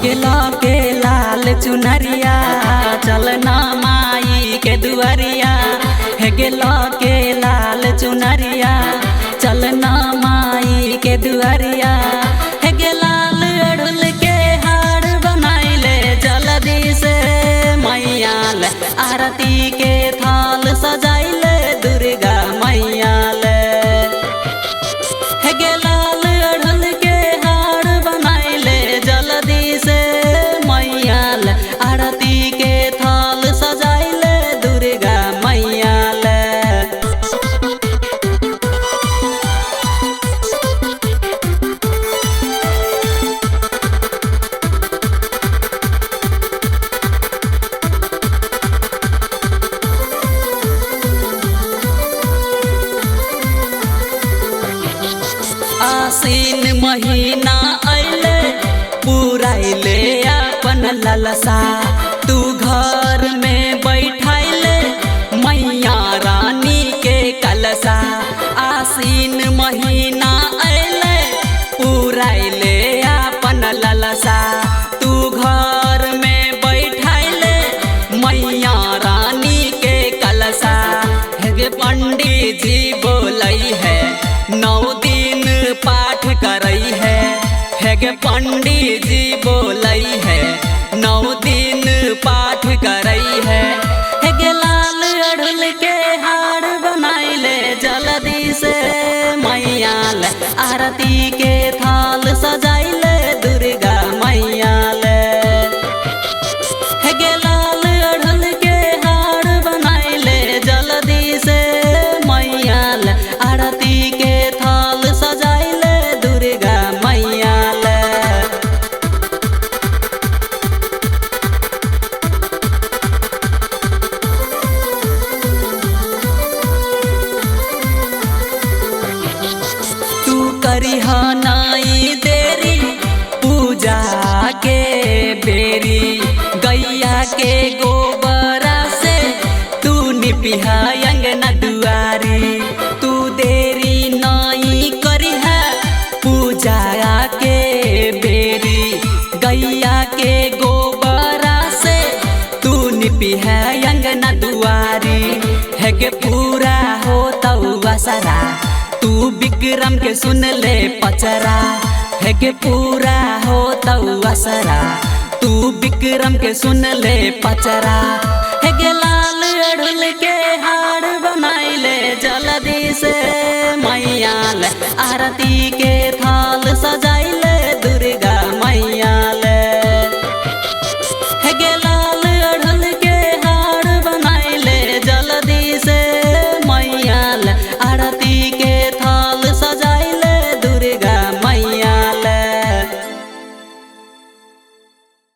गेला के लाल चुनरिया चलना माई के दुआरिया हे गेला के लाल चुनरिया चलना माई के दुआरिया हे गे लाल अड़ुल के हार बनाइले जल्दी से मैया ले आरती के थाल सजाइले दुर्गा मैया ले हे गे लाल अड़ुल के हार बनाइले जल्दी से मैया ले आरती के थाल सजाइले दुर्गा मैया ले। आसीन महीना अइले पुराइले अपन ललसा तू घर में बैठाइले मैया रानी के कलसा। आसीन महीना अइले पुराइले अपन ललसा तू घर में बैठाइले मैया रानी के कलसा। हे पंडित जी बोलई है 9 दिन पाठ करई है हे गे पंडित जी बोलई है 9 दिन पाठ करई है हे गे लाल अड़ुल के हार बनाइले जल्दी से मैया ले आरती के थाल सजाइले दुर्गा मैया ले हे गे लाल अड़ुल के हार बनाइले जल्दी से मैया ले आरती के थाल सजाइले दुर्गा मैया ले। तू करिह नाई देरी पूजा के बेरी गैया के गोबरा से तू निपिहा अंगना दुआरी तू देरी नाई करिह पूजा के बेरी गैया के गोबरा से तू निपिहा अंगना दुआरी है के पूरा हो तौआ सारा तू विक्रम के सुन ले पचरा है के पूरा हो तौआ सारा तू विक्रम के सुन ले पचरा है गे लाल अड़ुल के हार बनाइले जल्दी से मैया ले आरती के थाल